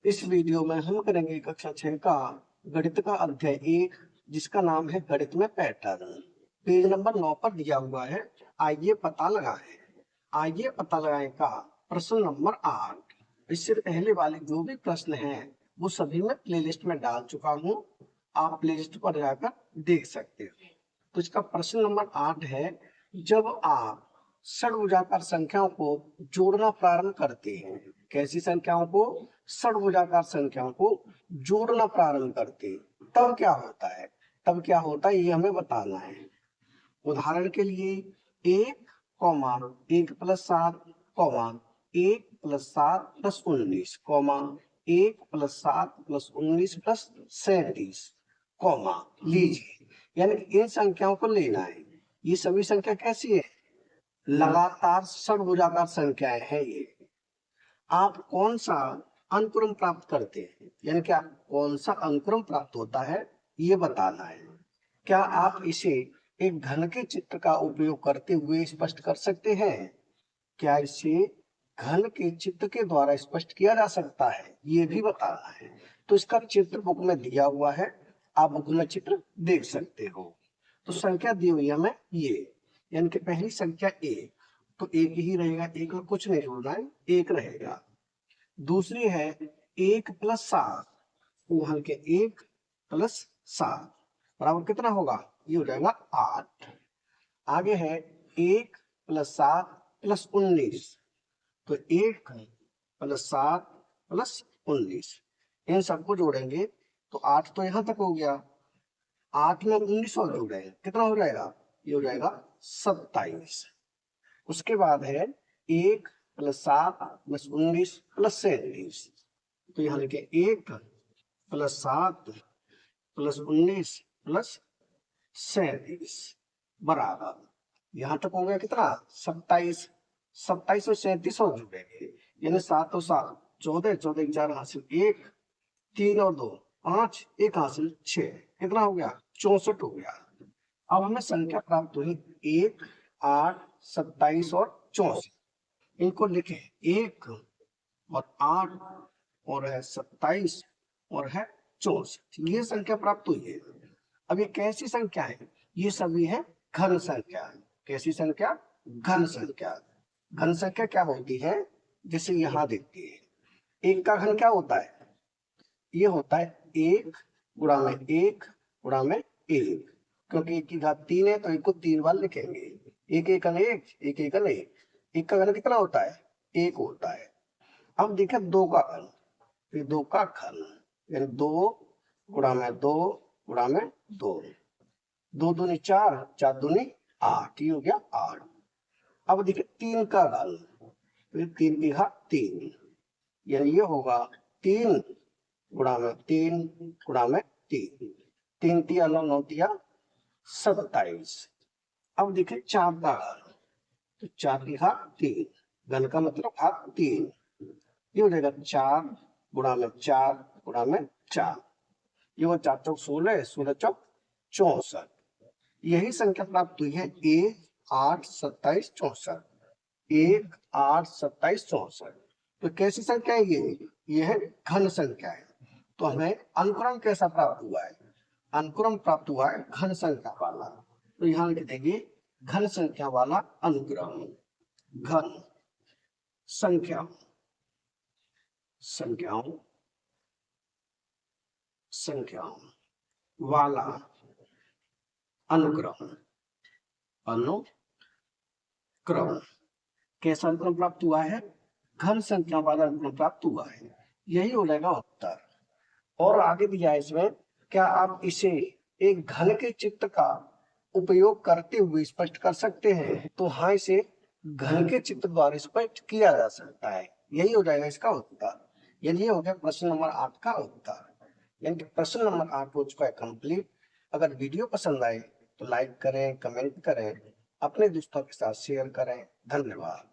इस वीडियो में हम करेंगे कक्षा 6 का गणित का अध्याय 1, जिसका नाम है गणित में पैटर्न। पेज नंबर 9 पर दिया हुआ है। आइए पता लगाएं का प्रश्न नंबर 8। इससे पहले वाले जो भी प्रश्न हैं वो सभी मैं प्लेलिस्ट में डाल चुका हूँ। आप प्लेलिस्ट पर जाकर देख सकते हो। तो इसका प्रश्न नंबर 8 है, जब आप षड्भुजाकार संख्याओं को जोड़ना प्रारंभ करते हैं, कैसी संख्याओं को? षड्भुजाकार संख्याओं को जोड़ना प्रारंभ करते हैं, तब क्या होता है? ये हमें बताना है। उदाहरण के लिए 1, 1 plus 7, 1 plus 7 plus 19, 1 plus 7 plus 19 plus 37, लीजिए, यानी इन संख्याओं को लेना है। ये सभी संख्या कैसी है? लगातार षड्भुजाकार संख्याएं हैं ये। आप कौन सा अनुक्रम प्राप्त करते हैं, यानी कि आप कौन सा अनुक्रम प्राप्त होता है ये बताना है। क्या आप इसे एक घन के चित्र का उपयोग करते हुए स्पष्ट कर सकते हैं? क्या इसे घन के चित्र के द्वारा स्पष्ट किया जा सकता है, ये भी बताना है। तो इसका चित्र बुक में दिया हुआ है, आप बुक में चित्र देख सकते हो। तो संख्या दी हुई है हमें ये, यानी कि पहली संख्या 1, तो 1 ही रहेगा, 1 में कुछ नहीं जोड़ना है, 1 रहेगा। दूसरी है 1 प्लस 7, वहां के 1 प्लस 7 बराबर कितना होगा? ये हो जाएगा 8। आगे है 1 प्लस 7 प्लस 19, तो 1 प्लस 7 प्लस 19, इन सबको जोड़ेंगे तो 8 तो यहां तक हो गया। 8 में 19 और जोड़ेंगे, कितना हो जाएगा? ये हो जाएगा 27। उसके बाद है 1 प्लस 7 प्लस 19 प्लस 37, तो यहाँ लिखे 1 प्लस 7 प्लस 19 प्लस 37 बराबर, यहाँ तक हो गया कितना? 27। 27 और 37 और जुड़ेंगे, यानी 7 और 7 14, 14 4 हासिल 1, 3 और 2 5, 1 हासिल 6, कितना हो गया? 64 हो गया। अब हमें संख्या प्राप्त हुई 1, 8, 27 और 64। इनको लिखे 1 और 8 और है 27 और है 64, ये संख्या प्राप्त हुई है। अब ये कैसी संख्या है? ये सभी है घन संख्या। कैसी संख्या? घन संख्या। घन संख्या क्या होती है? जैसे यहाँ देखते हैं, 1 का घन क्या होता है? ये होता है 1 गुणा में 1 गुणा में 1, क्योंकि 1 की घात 3 है तो 1 को 3 बार लिखेंगे। 1 1 1, 1 1 1, 1 का घन कितना होता है? 1 होता है। अब देखें 2 का घन, फिर 2 का घन, यानी 2 गुणा में 2 गुणा में 2, 2 दूनी 4, 4 दूनी 8, ये हो गया 8। अब देखिए 3 का घन, फिर 3 की घात 3, यानी ये होगा 3 गुणा में 3 गुणा में 3, 3 तिया 9 9 तिया 27। अब देखिए 4 का घन, तो 4 की घात 3, घन का मतलब घात 3, ये हो जाएगा 4 गुणा में 4 गुणा में 4, ये हो 4 चौक 16, 16 चौक 64। यही संख्या प्राप्त हुई है 1 8 27 64, 1 8 27 64। तो कैसी संख्या है ये है घन संख्या है। तो हमें अनुक्रम कैसा प्राप्त हुआ है? अनुक्रम प्राप्त हुआ है घन संख्या वाला। तो यहाँ लिख देंगे घन संख्या वाला अनुक्रम। घन संख्या संख्याओं संख्याओं वाला अनुक्रम। अनुक्रम कैसा अनुक्रम प्राप्त हुआ है? घन संख्या वाला अनुक्रम प्राप्त हुआ है, यही हो जाएगा उत्तर। और आगे दिया है इसमें, क्या आप इसे एक घन के चित्र का उपयोग करते हुए स्पष्ट कर सकते हैं? तो हाँ, इसे घन के चित्र द्वारा स्पष्ट किया जा सकता है, यही हो जाएगा इसका उत्तर। यानी ये हो गया प्रश्न नंबर 8 का उत्तर। यानी कि प्रश्न नंबर 8 हो चुका है कंप्लीट। अगर वीडियो पसंद आए तो लाइक करें, कमेंट करें, अपने दोस्तों के साथ शेयर करें। धन्यवाद।